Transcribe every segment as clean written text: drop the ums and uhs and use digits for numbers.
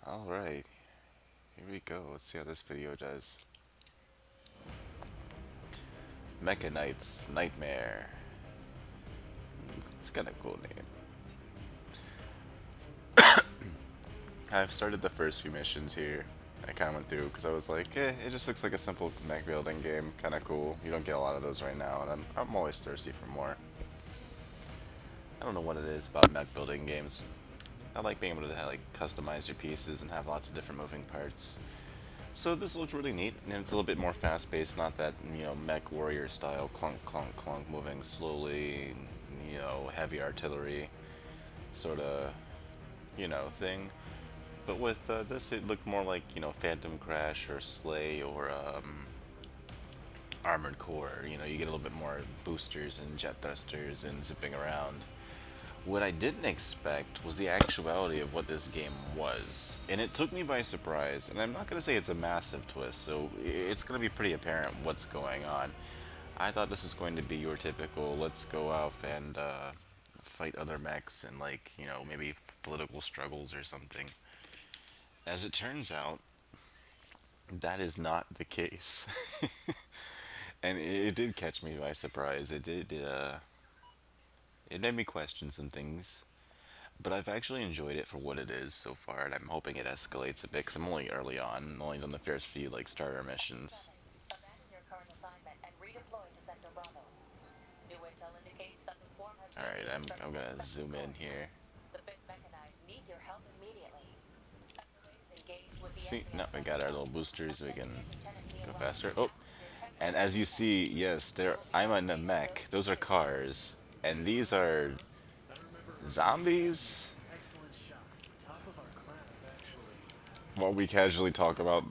Alright, here we go. Let's see how this video does. Mecha Knight's Nightmare. It's kind of cool name. I've started the first few missions here. I kind of went through because I was like, it just looks like a simple mech building game. Kind of cool. You don't get a lot of those right now, and I'm always thirsty for more. I don't know what it is about mech building games. I like being able to like customize your pieces and have lots of different moving parts. So this looks really neat, and it's a little bit more fast-paced, not that, mech warrior style, clunk, clunk, clunk, moving slowly, heavy artillery sort of, thing. But with this, it looked more like, Phantom Crash or Slay or Armored Core. You get a little bit more boosters and jet thrusters and zipping around. What I didn't expect was the actuality of what this game was. And it took me by surprise, and I'm not going to say it's a massive twist, so it's going to be pretty apparent what's going on. I thought this was going to be your typical, let's go out and fight other mechs and, like, maybe political struggles or something. As it turns out, that is not the case. And it did catch me by surprise. It made me question some things. But I've actually enjoyed it for what it is so far, and I'm hoping it escalates a bit, because I'm only early on, only done the first few, like, starter missions. Abandon your current assignment and redeploy to Sector Bravo. New intel indicates that the swarm has Alright, deviated from I'm its gonna expected zoom in course. here. The fifth mechanized needs your help immediately. Activates engaged with the See, enemy no, we got our little identified. boosters, we can Investigate Lieutenant go Nehemiah faster. Oh, after your and technical as you assessment. see, yes, I'm in a mech. Those are cars, and these are zombies? While we casually talk about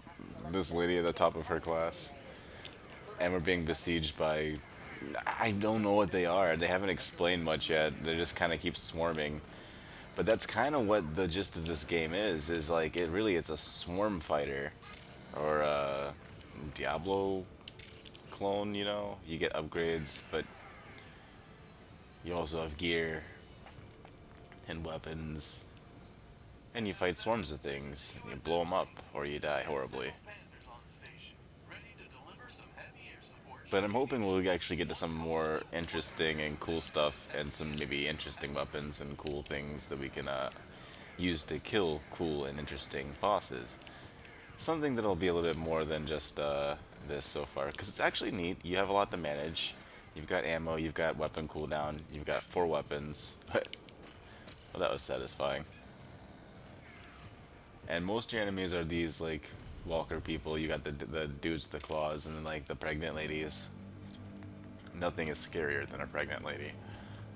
this lady at the top of her class, and we're being besieged by, I don't know what they are. They haven't explained much yet. They just kind of keep swarming. But that's kind of what the gist of this game is like, it's a swarm fighter. Or a Diablo clone, You get upgrades, but you also have gear and weapons. And you fight swarms of things. And you blow them up, or you die horribly. But I'm hoping we'll actually get to some more interesting and cool stuff, and some maybe interesting weapons and cool things that we can use to kill cool and interesting bosses. Something that'll be a little bit more than just this so far, because it's actually neat. You have a lot to manage. You've got ammo, you've got weapon cooldown, you've got 4 weapons. Well, that was satisfying. And most of your enemies are these, like, walker people. You got the dudes with the claws, and then, like, the pregnant ladies. Nothing is scarier than a pregnant lady,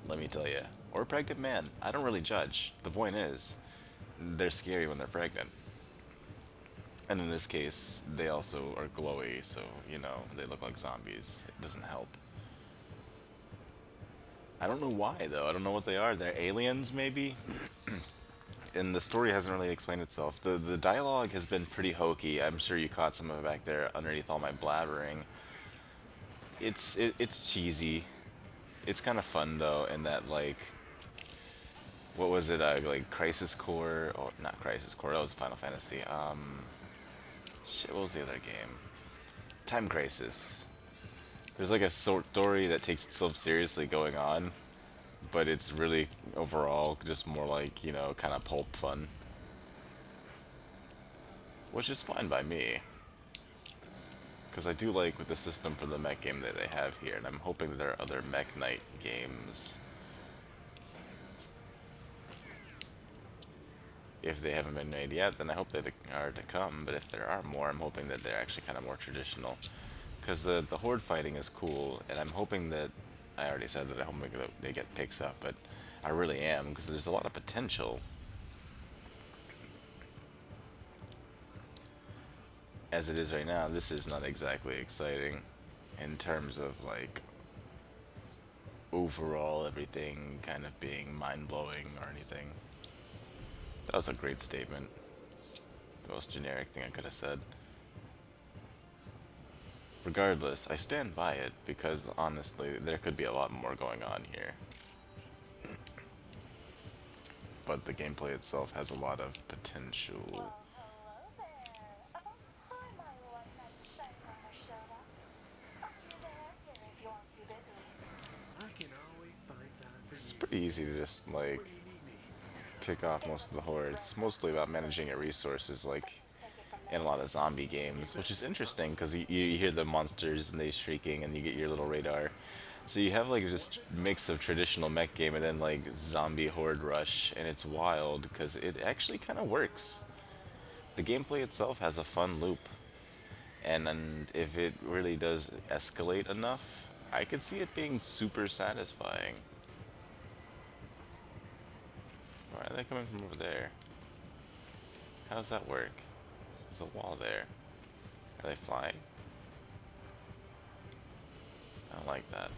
let me tell you. Or a pregnant man. I don't really judge. The point is, they're scary when they're pregnant. And in this case, they also are glowy, so, they look like zombies. It doesn't help. I don't know why, though. I don't know what they are. They're aliens, maybe? And the story hasn't really explained itself. The dialogue has been pretty hokey. I'm sure you caught some of it back there underneath all my blabbering. It's cheesy. It's kind of fun, though, in that, like, what was it, like, Crisis Core? Or, not Crisis Core, that was Final Fantasy. Shit, what was the other game? Time Crisis. There's like a story that takes itself seriously going on, but it's really overall just more like, kind of pulp fun. Which is fine by me. Because I do like with the system for the mech game that they have here, and I'm hoping that there are other Mech Knight games. If they haven't been made yet, then I hope they are to come, but if there are more, I'm hoping that they're actually kind of more traditional. Because the horde fighting is cool, and I'm hoping that, I already said that I'm hoping that they get picks up, but I really am, because there's a lot of potential. As it is right now, this is not exactly exciting in terms of, like, overall everything kind of being mind-blowing or anything. That was a great statement. The most generic thing I could have said. Regardless, I stand by it because honestly, there could be a lot more going on here. But the gameplay itself has a lot of potential. easy to just, like, pick off most of the horde. It's mostly about managing your resources, like in a lot of zombie games, which is interesting because you hear the monsters and they shrieking and you get your little radar. So you have like this mix of traditional mech game and then like zombie horde rush, and it's wild because it actually kind of works. The gameplay itself has a fun loop, and if it really does escalate enough, I could see it being super satisfying. Why are they coming from over there? How does that work? There's a wall there. Are they flying? I don't like that.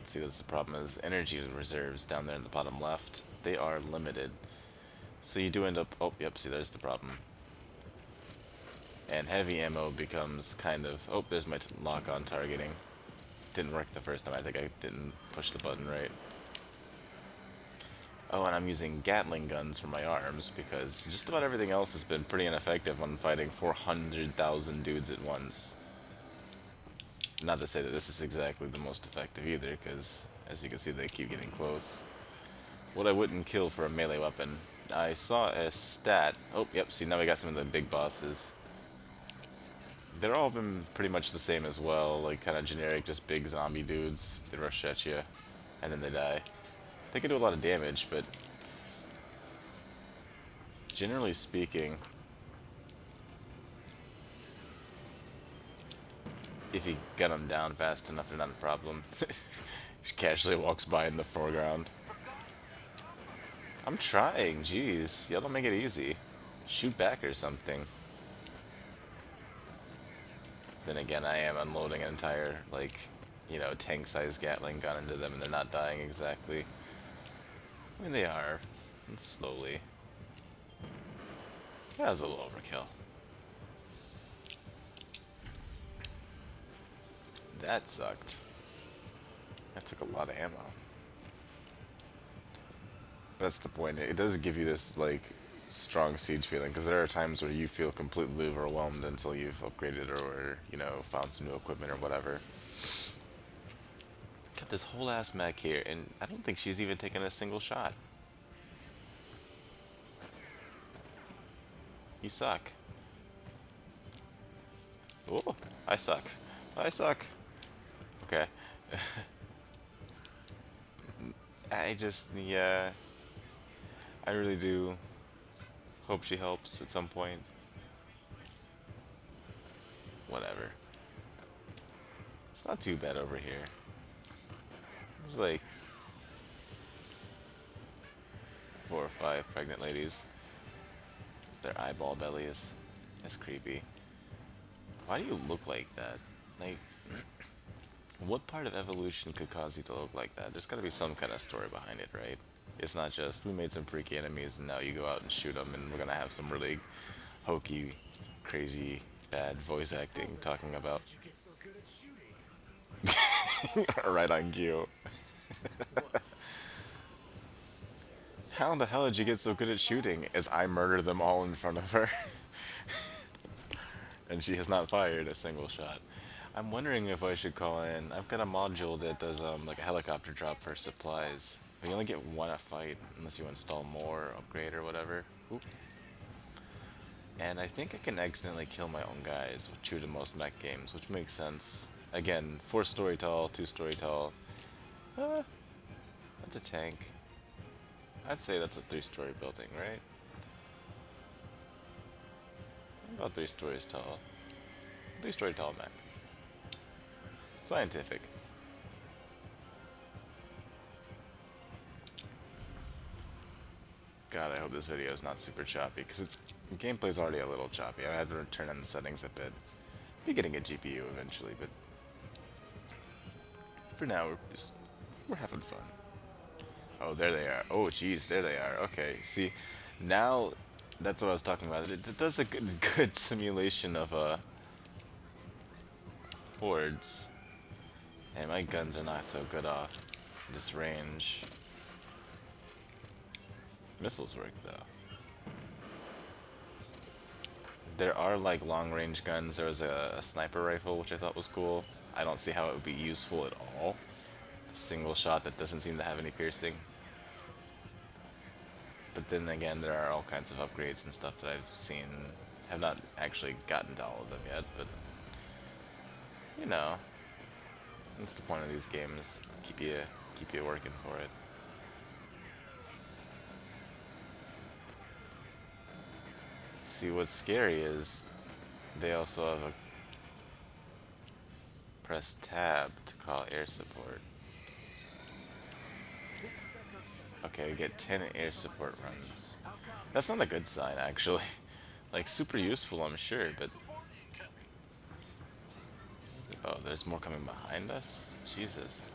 See, that's the problem is energy reserves down there in the bottom left. They are limited. So you do end up... Oh, yep, see, there's the problem. And heavy ammo becomes kind of... Oh, there's my lock-on targeting. Didn't work the first time. I think I didn't push the button right. Oh, and I'm using Gatling guns for my arms because just about everything else has been pretty ineffective on fighting 400,000 dudes at once. Not to say that this is exactly the most effective either, because as you can see they keep getting close. What I wouldn't kill for a melee weapon. I saw a stat. Oh, yep, see now we got some of the big bosses. They're all been pretty much the same as well, like kind of generic, just big zombie dudes. They rush at you, and then they die. They can do a lot of damage, but generally speaking, if you get them down fast enough, they're not a problem. She casually walks by in the foreground. I'm trying, jeez. Y'all don't make it easy. Shoot back or something. Then again, I am unloading an entire, like, you know, tank-sized Gatling gun into them and they're not dying exactly. I mean, they are. And slowly. That was a little overkill. That sucked. That took a lot of ammo. That's the point. It does give you this, like, strong siege feeling, because there are times where you feel completely overwhelmed until you've upgraded or, you know, found some new equipment or whatever. Got this whole ass mech here, and I don't think she's even taken a single shot. You suck. Oh, I suck. I suck. Okay. Yeah, I really do hope she helps at some point. Whatever. It's not too bad over here. There's like 4 or 5 pregnant ladies. Their eyeball bellies. That's creepy. Why do you look like that? Like, what part of evolution could cause you to look like that? There's gotta be some kind of story behind it, right? It's not just, we made some freaky enemies and now you go out and shoot them and we're gonna have some really hokey, crazy, bad voice acting talking about... right on cue. How in the hell did you get so good at shooting? As I murder them all in front of her. And she has not fired a single shot. I'm wondering if I should call in. I've got a module that does like a helicopter drop for supplies. But you only get one a fight unless you install more or upgrade or whatever. Oop. And I think I can accidentally kill my own guys, which true to most mech games, which makes sense. Again, 4-story tall, 2-story tall. That's a tank. I'd say that's a 3-story building, right? About 3 stories tall. 3-story tall mech. Scientific. God, I hope this video is not super choppy, because its gameplay's already a little choppy. I had to turn on the settings a bit. Be getting a GPU eventually, but for now we're having fun. Oh, there they are. Oh, geez, there they are. Okay, see, now that's what I was talking about. It does a good simulation of hordes. And my guns are not so good off this range. Missiles work though. There are like long range guns. There was a sniper rifle which I thought was cool. I don't see how it would be useful at all. single shot that doesn't seem to have any piercing. But then again, there are all kinds of upgrades and stuff that I've seen. Have not actually gotten to all of them yet, but you know, that's the point of these games. Keep you working for it. See, what's scary is they also have a press tab to call air support. Okay, we get 10 air support runs. That's not a good sign, actually. Like, super useful, I'm sure, but... Oh, there's more coming behind us? Jesus.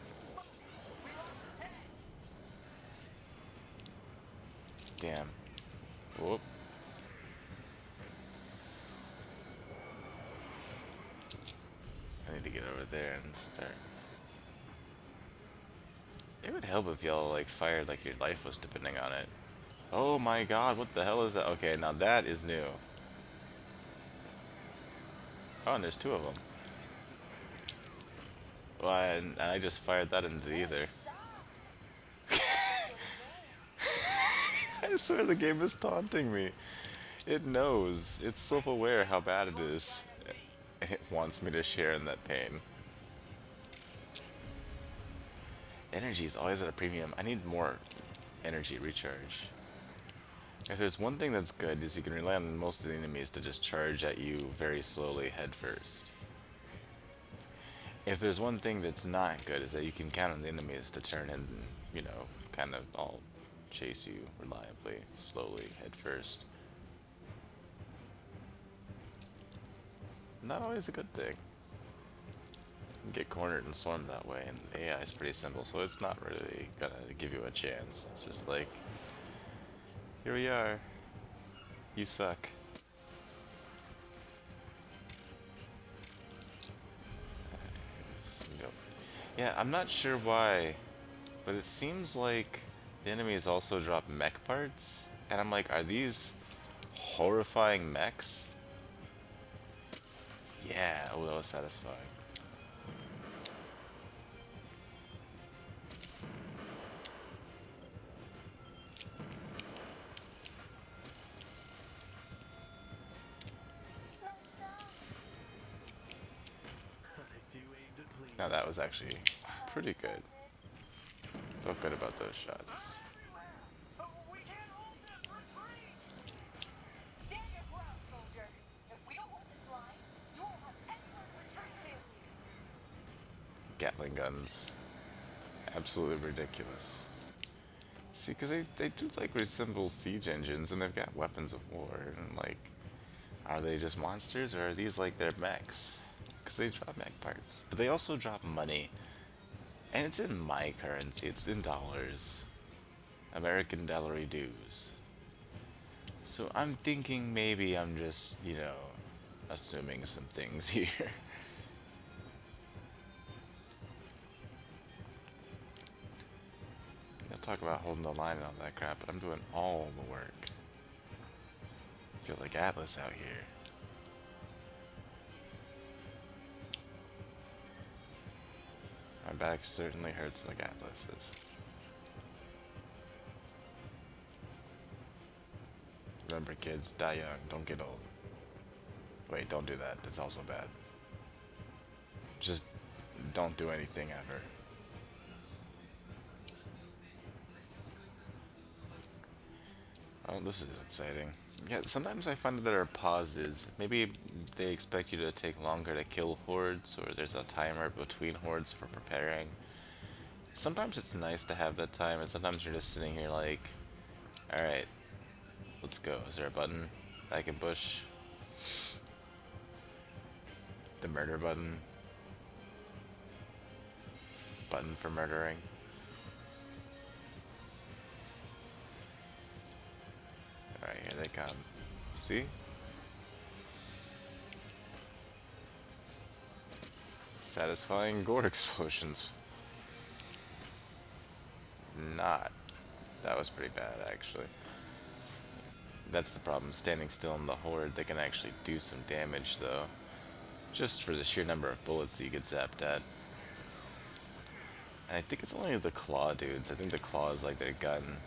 Damn. Whoop. I need to get over there and start. It would help if y'all, like, fired like your life was depending on it. Oh my god, what the hell is that? Okay, now that is new. Oh, and there's two of them. Well, and I just fired that into the ether. I swear the game is taunting me. It knows. It's self-aware how bad it is. And it wants me to share in that pain. Energy is always at a premium. I need more energy recharge. If there's one thing that's good, is you can rely on most of the enemies to just charge at you very slowly head first. If there's one thing that's not good, is that you can count on the enemies to turn and, you know, kind of all chase you reliably, slowly, head first. Not always a good thing. You can get cornered and swarmed that way, and the AI is pretty simple, so it's not really gonna give you a chance. It's just like, here we are. You suck. Yep. Yeah, I'm not sure why, but it seems like the enemies also drop mech parts, and I'm like, are these horrifying mechs? Yeah, oh, that was satisfying. Now that was actually pretty good. Felt good about those shots. We can't hold them! Retreat! Stand your ground, soldier. If we don't hold this line, you won't have anywhere to retreat to. Gatling guns. Absolutely ridiculous. See, because they do like resemble siege engines, and they've got weapons of war, and like, are they just monsters, or are these like their mechs? Because they drop mech parts. But they also drop money. And it's in my currency, it's in dollars. American dollary dues. So I'm thinking maybe I'm just, you know, assuming some things here. I'll talk about holding the line and all that crap, but I'm doing all the work. I feel like Atlas out here. My back certainly hurts like Atlas's. Remember, kids, die young, don't get old. Wait, don't do that. That's also bad. Just don't do anything ever. Oh, this is exciting. Yeah, sometimes I find that there are pauses. Maybe they expect you to take longer to kill hordes, or there's a timer between hordes for preparing. Sometimes it's nice to have that time, and sometimes you're just sitting here like, alright, let's go. Is there a button I can push? The murder button. Button for murdering. Alright, here they come. See? Satisfying gore explosions. Not. That was pretty bad, actually. That's the problem. Standing still in the horde, they can actually do some damage, though. Just for the sheer number of bullets that you get zapped at. And I think it's only the claw dudes. I think the claw is like their gun.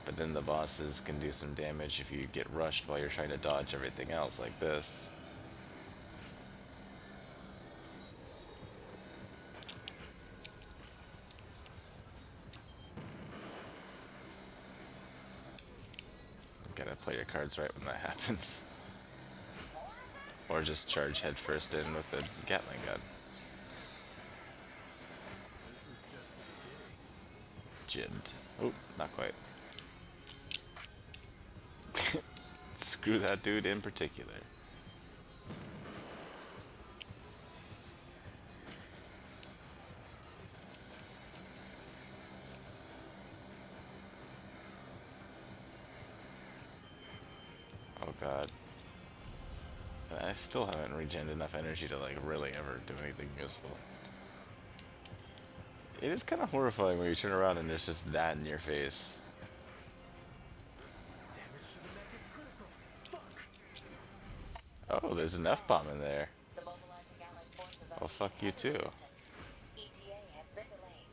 But then the bosses can do some damage if you get rushed while you're trying to dodge everything else, like this. Gotta play your cards right when that happens. Or just charge headfirst in with the Gatling gun. Jibbed. Oh, not quite. Screw that dude in particular. Oh god. I still haven't regened enough energy to like really ever do anything useful. It is kind of horrifying when you turn around and there's just that in your face. Oh, there's an F-bomb in there. The mobilizing Allied forces are Oh, fuck you heavy too. resistance. ETA has been delayed.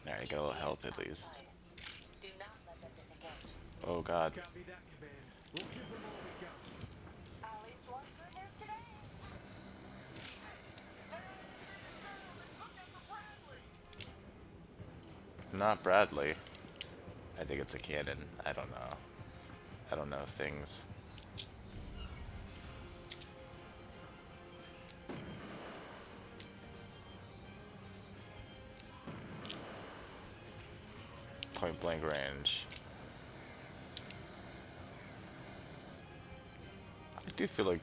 Alright, got a little health at least. Do not let them disengage. Oh god. Copy that, Command. We'll give them all we got. At least one good news today. Not Bradley. I think it's a cannon. I don't know. I don't know things. Point blank range. I do feel like...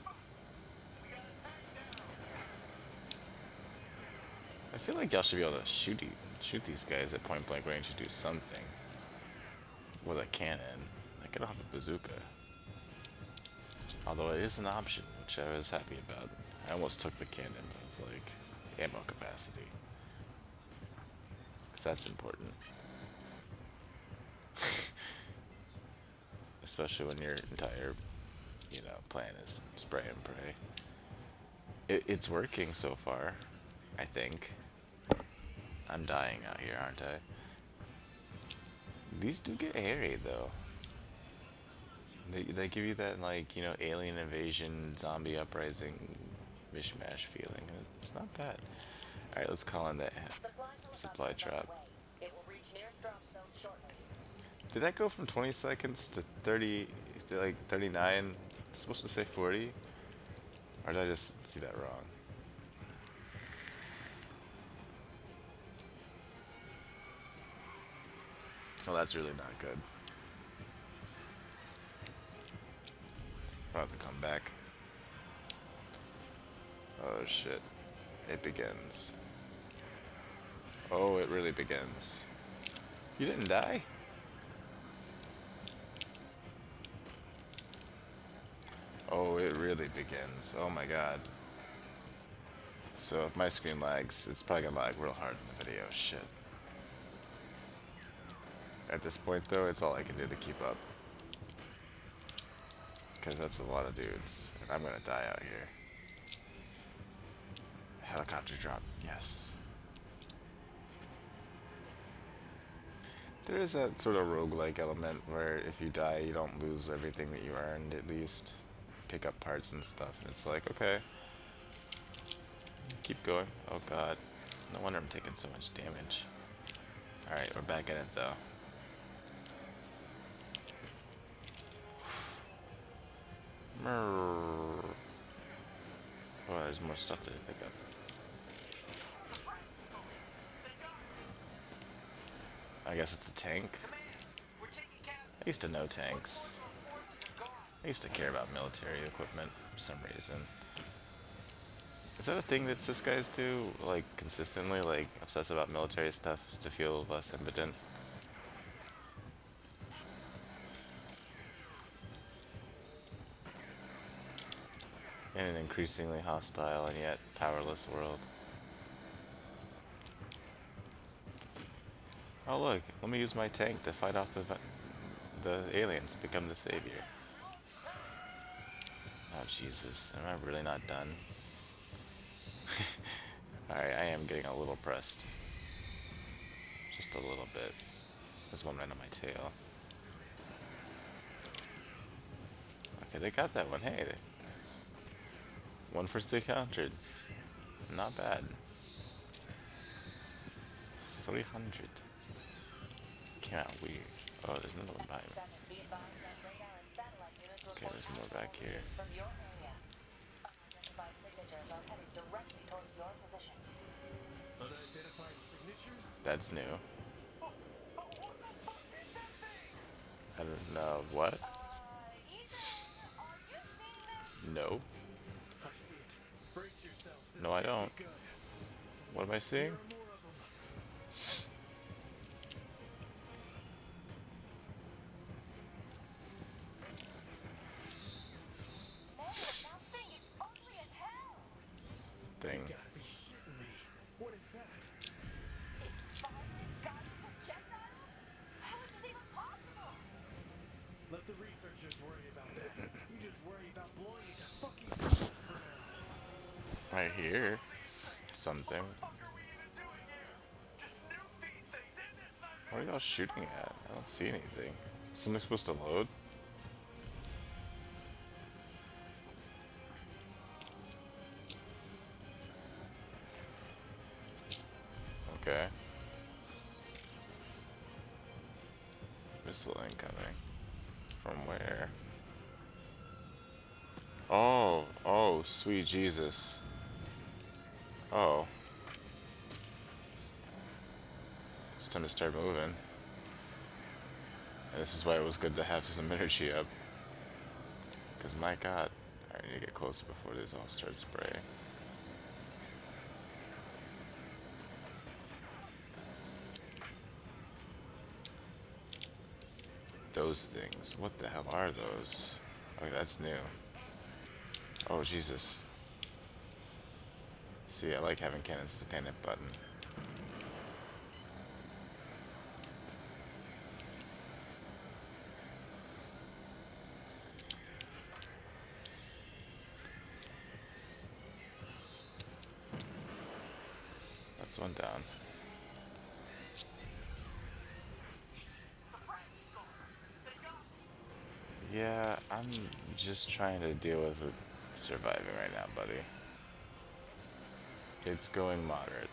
I feel like y'all should be able to shoot these guys at point blank range to do something. With a cannon. Like, I don't have a bazooka. Although it is an option, which I was happy about. I almost took the cannon, but I was like, ammo capacity. Because that's important. Especially when your entire, plan is spray and pray. It's working so far, I think. I'm dying out here, aren't I? These do get hairy, though. They give you that, like, alien invasion, zombie uprising, mishmash feeling. It's not bad. Alright, let's call in that supply drop. It will reach near drop zone shortly. Did that go from 20 seconds to 30, to like 39? It's supposed to say 40? Or did I just see that wrong? Well, that's really not good. I'll have to come back. Oh shit. It begins. Oh, it really begins. You didn't die? Oh, it really begins. Oh my god. So if my screen lags, it's probably gonna lag real hard in the video. Shit. At this point though, it's all I can do to keep up. Because that's a lot of dudes. And I'm gonna die out here. Helicopter drop. Yes. There is that sort of roguelike element where if you die, you don't lose everything that you earned, at least. Pick up parts and stuff. And it's like, okay. Keep going. Oh god. No wonder I'm taking so much damage. Alright, we're back in it though. Oh, there's more stuff to pick up. I guess it's a tank. I used to know tanks. I used to care about military equipment for some reason. Is that a thing that cis guys do, like, consistently, like, obsess about military stuff to feel less impotent? In an increasingly hostile and yet powerless world. Oh look, let me use my tank to fight off the aliens, become the savior. Oh Jesus, am I really not done? Alright, I am getting a little pressed. Just a little bit. There's one right on my tail. Okay, they got that one. Hey, one for 600. Not bad. 300. Came out weird. Oh, there's another one behind me. Echo 7, be advised that radar and satellite units Okay, report there's more abnormal back here. readings from your area. Unidentified signatures are heading directly towards your position. Unidentified signatures? That's new. Oh, what the fuck is that thing? I don't know. What? Ethan, are you seeing this? No. I see it. Brace yourselves. This No, I can't don't. be good. What am I There seeing? are more of them. Man, that thing is ugly as hell. Thing. You gotta be shitting me. What is that? It's firing guided projectiles? How is this even possible? Let the researchers worry about that. You just worry about blowing it to fucking pieces for now. Right here. Something. What the fuck are we even doing here? Just nuke these things in this What are y'all shooting at? I don't see anything. Something supposed to load? Okay. Missile incoming. From where? Oh, oh, sweet Jesus. Oh. It's time to start moving. And this is why it was good to have some energy up. Because my god. I need to get closer before this all starts spraying. Those things. What the hell are those? Okay, that's new. Oh, Jesus. See, I like having cannons to panic button. That's one down. Yeah, I'm just trying to deal with it surviving right now, buddy. It's going moderate.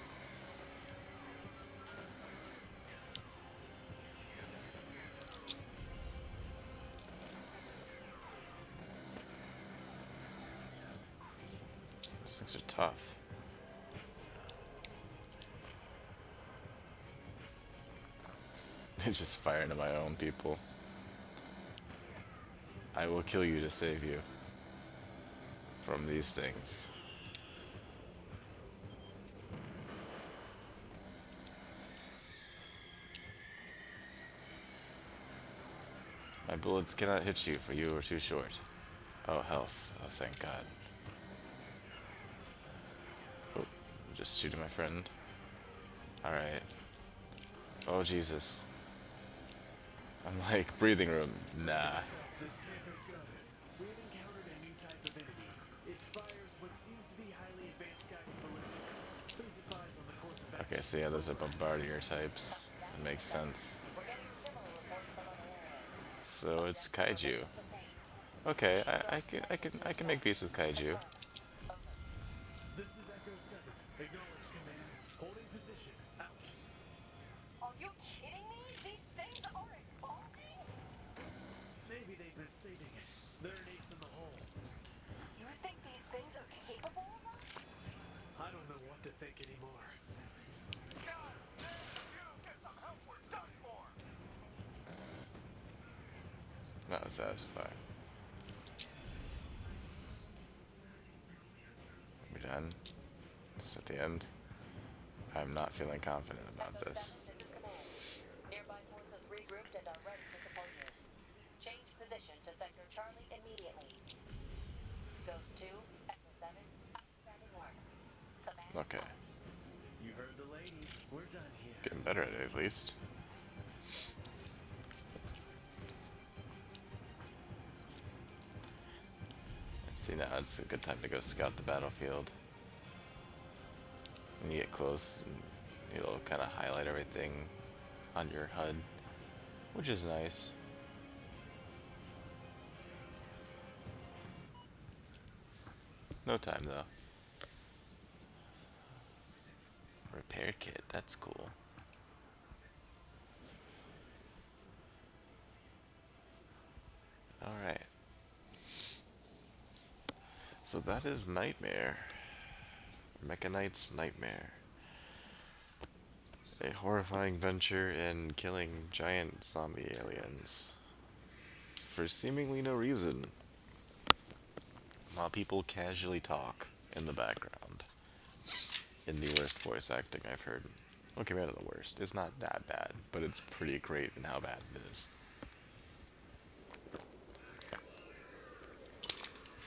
These things are tough. They just fire into my own people. I will kill you to save you from these things. My bullets cannot hit you, for you are too short. Oh, health. Oh, thank God. Oh, I'm just shooting my friend. Alright. Oh, Jesus. I'm like, breathing room. Nah. This can't be good. We've encountered a new type of enemy. It fires what seems to be highly advanced guided ballistics. Please advise on the course of Okay, action. so yeah, those are bombardier types. That makes sense. We're getting similar reports from other areas. So it's kaiju. It's the same. Okay, I can make peace with kaiju. Confirmed. Over. This is Echo 7. Acknowledge command. Holding position. Out. Are you kidding me? These things are evolving? Maybe they've been saving it. They're an ace in the hole. You think these things are capable of us? I don't know what to think anymore. God damn you! Get some help, we're done for! That was satisfying. We done? Just at the end. I'm not feeling confident about Echo this. 7, this is command. Nearby forces regrouped and are ready to support you. Change position to sector Charlie immediately. Ghost 2, Echo 7, outstanding work. Command Okay. out. You heard the lady. We're done here. Getting better at it, at least. See, now it's a good time to go scout the battlefield. When you get close, it'll kind of highlight everything on your HUD, which is nice. No time though. Repair kit, that's cool. Alright. So that is Nightmare. Mecha Knight's Nightmare. A horrifying venture in killing giant zombie aliens. For seemingly no reason. While people casually talk in the background. In the worst voice acting I've heard. Okay, maybe not the worst. It's not that bad, but it's pretty great in how bad it is.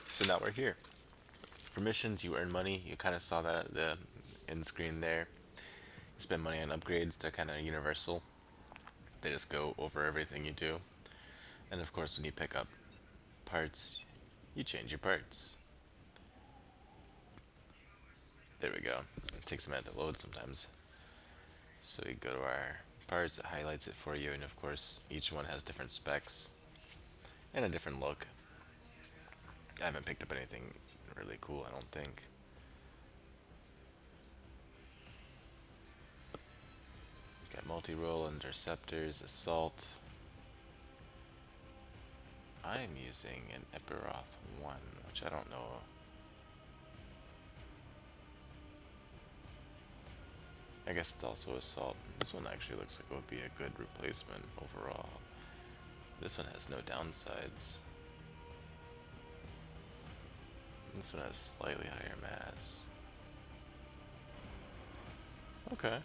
So now we're here. For missions, you earn money. You kind of saw that at the end screen there. You spend money on upgrades. They're kind of universal. They just go over everything you do. And of course, when you pick up parts, you change your parts. There we go. It takes a minute to load sometimes. So we go to our parts, it highlights it for you, and of course, each one has different specs and a different look. I haven't picked up anything really cool, I don't think. Got multi-role, interceptors, assault. I'm using an Epiroth 1, which I don't know. I guess it's also assault. This one actually looks like it would be a good replacement overall. This one has no downsides. This one has slightly higher mass. Okay.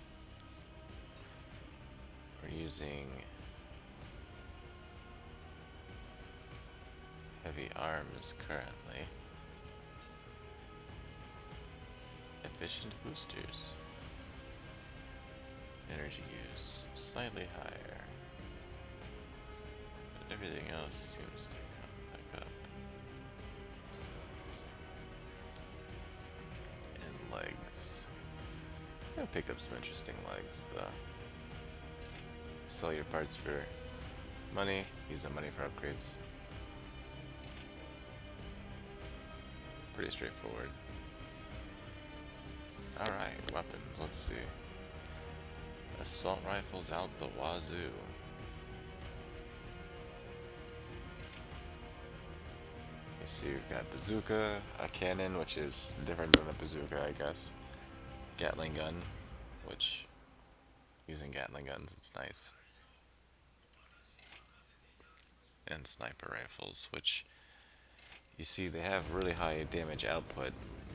We're using heavy arms currently. Efficient boosters. Energy use slightly higher. But everything else seems to come back up. And legs. I picked up some interesting legs though. Sell your parts for money, use that money for upgrades. Pretty straightforward. Alright, weapons, let's see. Assault rifles out the wazoo. You see we've got bazooka, a cannon, which is different than a bazooka, I guess. Gatling gun, which, using Gatling guns, it's nice. And sniper rifles, which, you see they have really high damage output.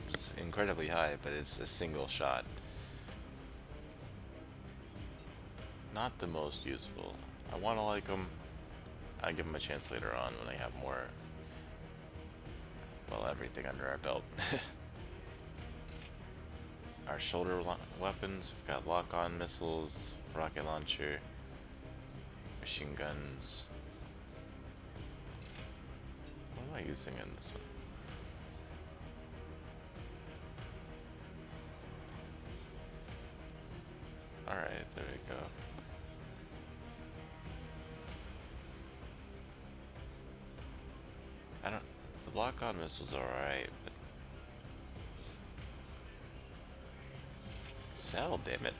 It's incredibly high, but it's a single shot. Not the most useful. I want to like them. I'll give them a chance later on when I have more, well, everything under our belt. Our shoulder weapons, we've got lock-on missiles, rocket launcher, machine guns. What am I using in this one? Alright, there we go. I don't... The lock-on missiles are alright, but... Sell, damn it.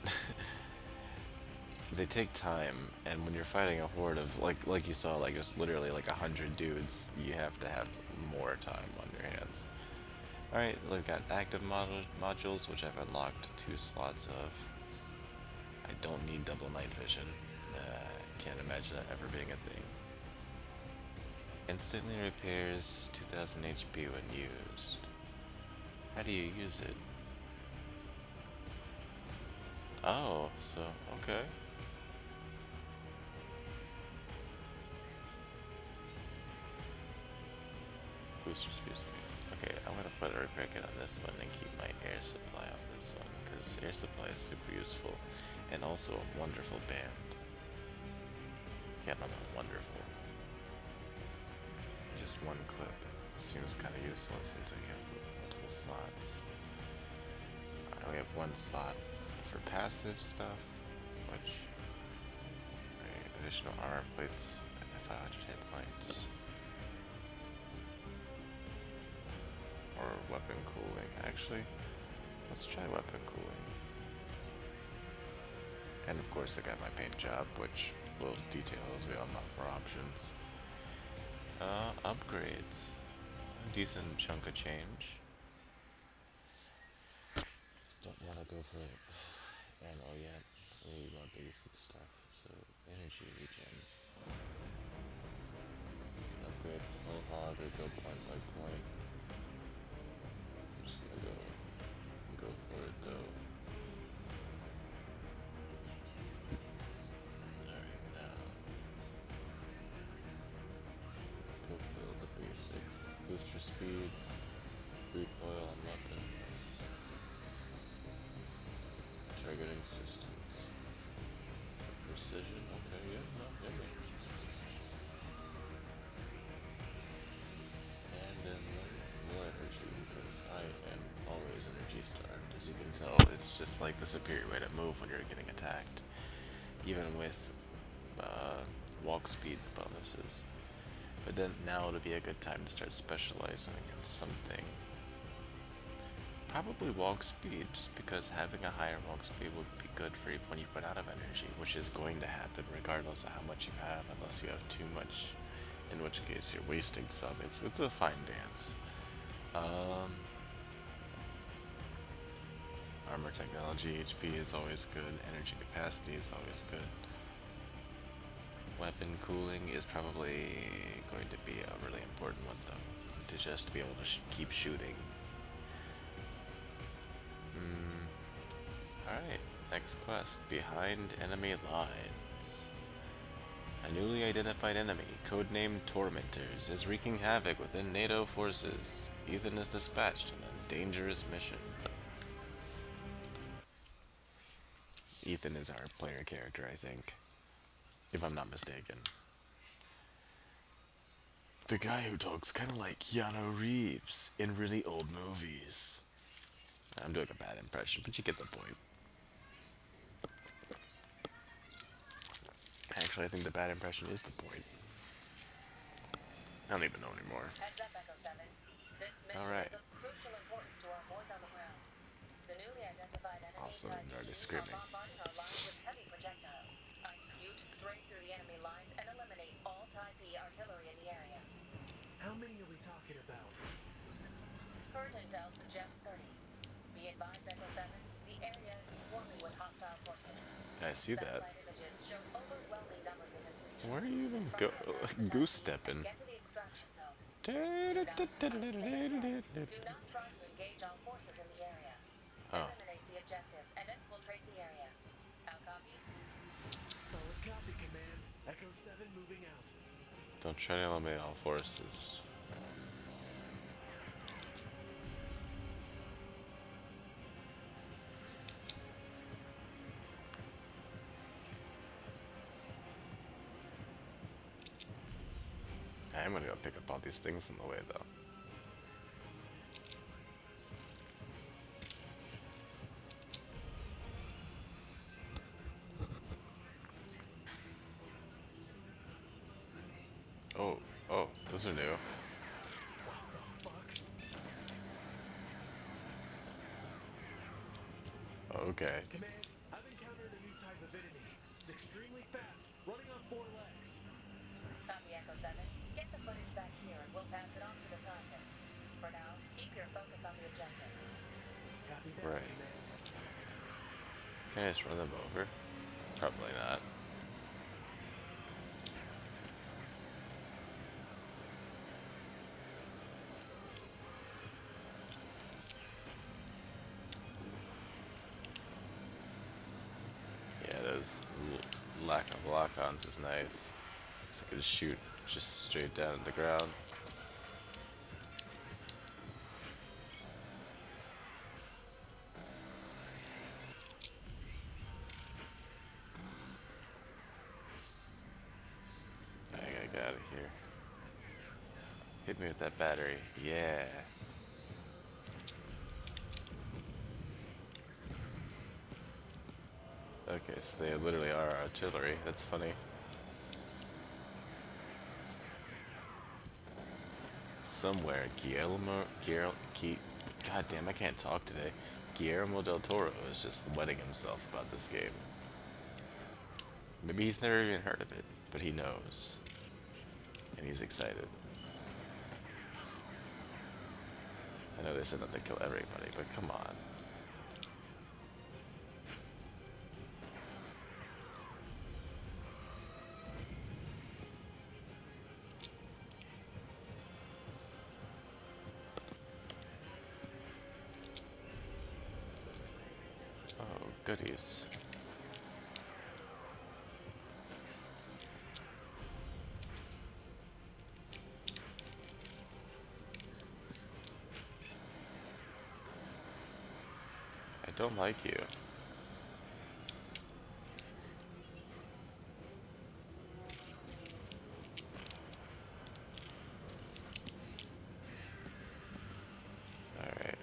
They take time, and when you're fighting a horde of, like you saw, like just literally like 100 dudes, you have to have more time on your hands. Alright, we've got active modules, which I've unlocked 2 slots of. I don't need double night vision. Can't imagine that ever being a thing. Instantly repairs 2000 HP when used. How do you use it? Oh, so, okay. Booster speed. Okay, I'm gonna put a repair kit on this one and keep my air supply on this one, because air supply is super useful. And also a wonderful band. Can't know about wonderful. Just one clip seems kind of useless until you have multiple slots. I only have 1 slot for passive stuff, which Additional armor plates at 500 hit points. Or weapon cooling. Actually, let's try weapon cooling. And of course, I got my paint job, which will detail as we unlock more options. Upgrades. A decent chunk of change. Don't want to go for ammo yet. We want basic stuff. So, energy regen. Upgrade whole hog or go point by point. I'm just gonna go for it though. Alright, now fulfill the basics. Boost your speed, recoil on weapons, targeting systems. For precision, okay, yeah, no, hit me. And then more energy, because I am always energy starved. As you can tell, it's just like the superior way to move when you're getting attacked. Even with walk speed bonuses. But then now would be a good time to start specializing in something. Probably walk speed, just because having a higher walk speed would be good for you when you run out of energy, which is going to happen regardless of how much you have, unless you have too much, in which case you're wasting some. It's a fine dance. Armor technology, HP is always good, energy capacity is always good. Weapon cooling is probably going to be a really important one though, to just be able to keep shooting. Alright, next quest, behind enemy lines. A newly identified enemy, codenamed Tormentors, is wreaking havoc within NATO forces. Ethan is dispatched on a dangerous mission. Ethan is our player character, I think, if I'm not mistaken. The guy who talks kind of like Keanu Reeves in really old movies. I'm doing a bad impression, but you get the point. Actually, I think the bad impression is the point. I don't even know anymore. Heads up, Echo 7. This mission Alright. is of crucial importance to our boys on the ground. The newly identified enemy Awesome, type they're already are screaming. bombarding our lines with heavy projectiles. I need you to straight through the enemy lines and eliminate all Type E artillery in the area. How many are we talking about? Current intel suggests 30. Be advised, Echo 7, the area is swarming with hostile forces. I see that. Satellite images show overwhelming numbers in this region. Where are you even goose stepping? Get to the extraction zone. Do not try to engage all forces in the area. Oh. Eliminate the objectives and infiltrate the area. How copy? Solid copy, Command. Echo 7 moving out. Don't try to eliminate all forces. I'm gonna go pick up all these things on the way, though. Oh, those are new. Okay. Command, I've encountered a new type of enemy. It's extremely fast, running on 4 legs. Copy, Echo 7. Get the footage back here and we'll pass it on to the scientists. For now, keep your focus on the objective. Copy that, Right. Command. Can I just run them over? Probably not. Yeah, those lack of lock-ons is nice. So I could just shoot just straight down at the ground. I gotta get out of here. Hit me with that battery. Yeah. Okay, so they literally are artillery. That's funny. somewhere, God damn, I can't talk today. Guillermo del Toro is just wetting himself about this game. Maybe he's never even heard of it, but he knows. And he's excited. I know they said that they kill everybody, but come on. Oh, goodies. I don't like you. Alright.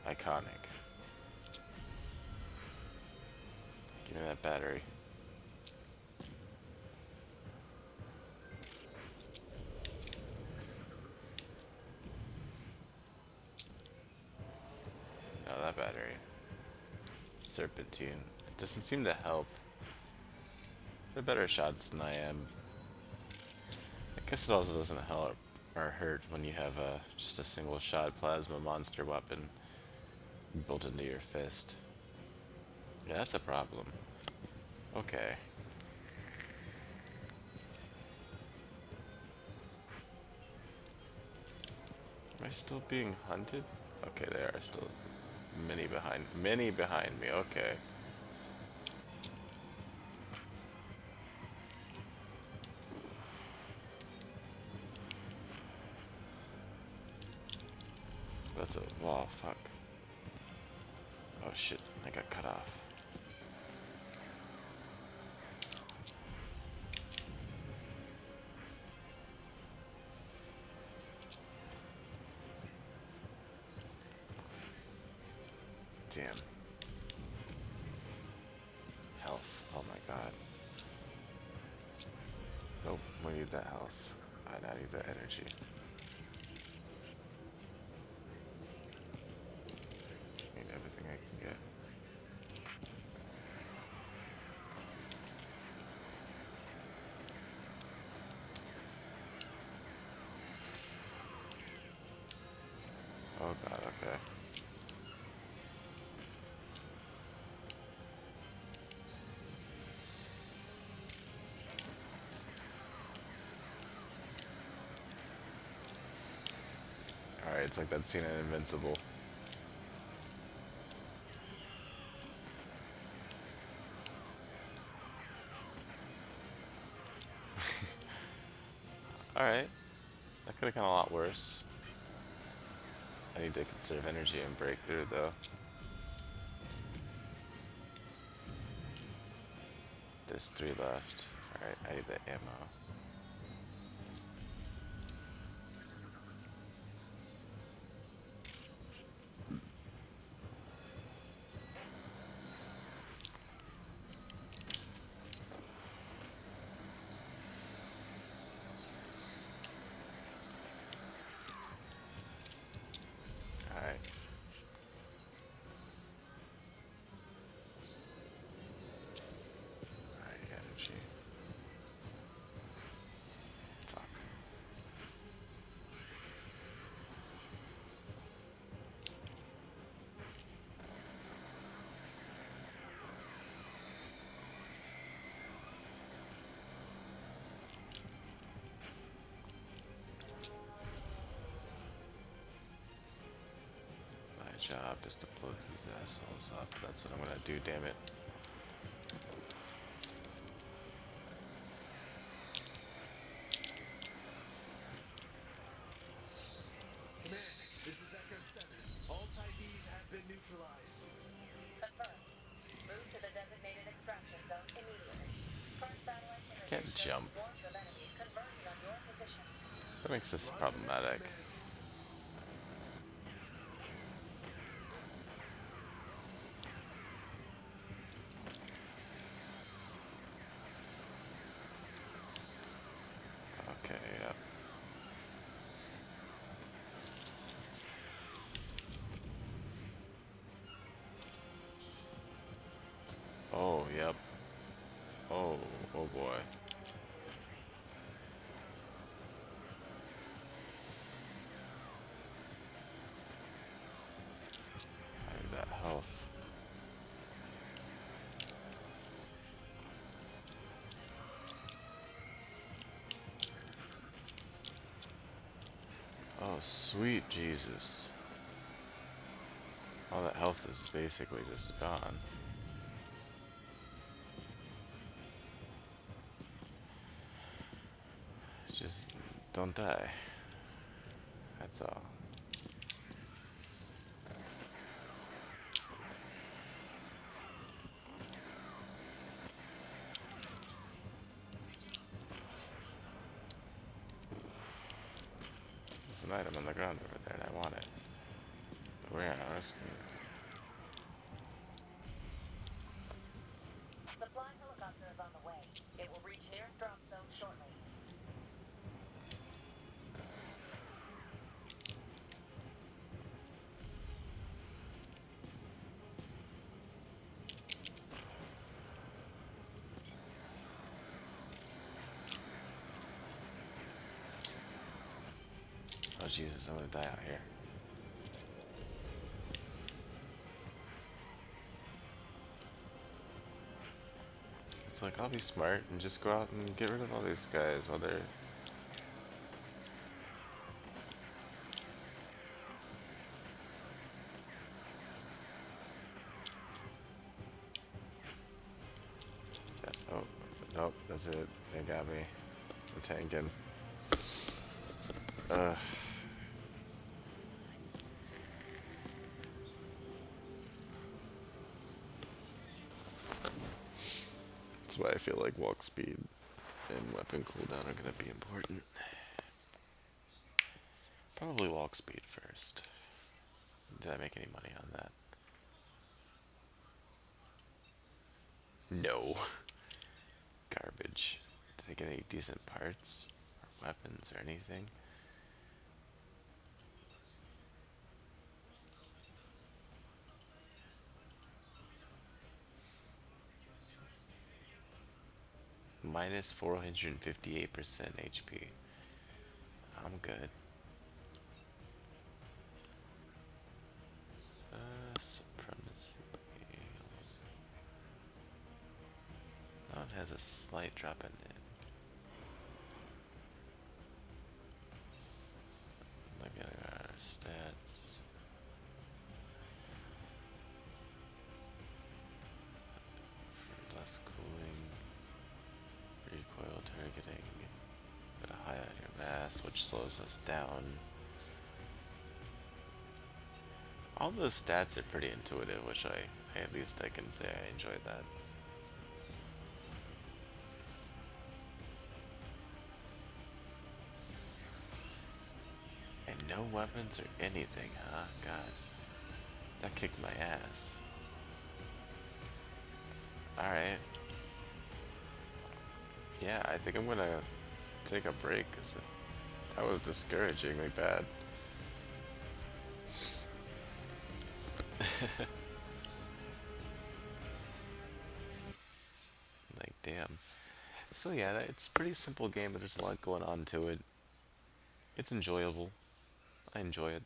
Iconic. Give me that battery. No, that battery. Serpentine. It doesn't seem to help. They're better shots than I am. I guess it also doesn't help or hurt when you have just a single shot plasma monster weapon built into your fist. Yeah, that's a problem. Okay. Am I still being hunted? Okay, they are still many behind me. Okay. That's a wall. Fuck. Oh shit! I got cut off. Damn. Health. Oh my god. Nope. We need that health. I need that energy. Need everything I can get. Oh god. Okay. Alright, it's like that scene in Invincible. Alright. That could have gone a lot worse. I need to conserve energy and break through though. There's 3 left. Alright, I need the ammo. Alright. Alright, energy. job is to blow these assholes up. That's what I'm gonna do, damn it. Command, this is Echo 7. All Type Bs have been neutralized. Confirmed. Move to the designated extraction zone immediately. Current satellite I images can't show jump. swarms of enemies converging on your position. That makes this Roger that, problematic. Command. Okay, yep. Oh, yep. Oh, oh boy. I have that health. Oh, sweet Jesus. All that health is basically just gone. Just don't die. That's all. There's an item on the ground over there and I want it. But we're not risking it. Supply helicopter is on the way. It will reach nearest drop zone shortly. Oh Jesus, I'm gonna die out here. It's like, I'll be smart and just go out and get rid of all these guys while they're... Yeah, oh, nope, that's it. They got me. I'm tanking. That's why I feel like walk speed and weapon cooldown are gonna be important. Probably walk speed first. Did I make any money on that? No. Garbage. Did I get any decent parts? Or weapons or anything? Minus 458% HP. I'm good. Supremacy. That one has a slight drop in it. Look at our stats. Less cooling, recoil targeting, got a high on your mass, which slows us down. All those stats are pretty intuitive, which at least I can say I enjoyed that. And no weapons or anything, huh? God, that kicked my ass. Alright. Yeah, I think I'm gonna take a break, because that was discouragingly bad. Like, damn. So yeah, it's a pretty simple game, but there's a lot going on to it. It's enjoyable. I enjoy it.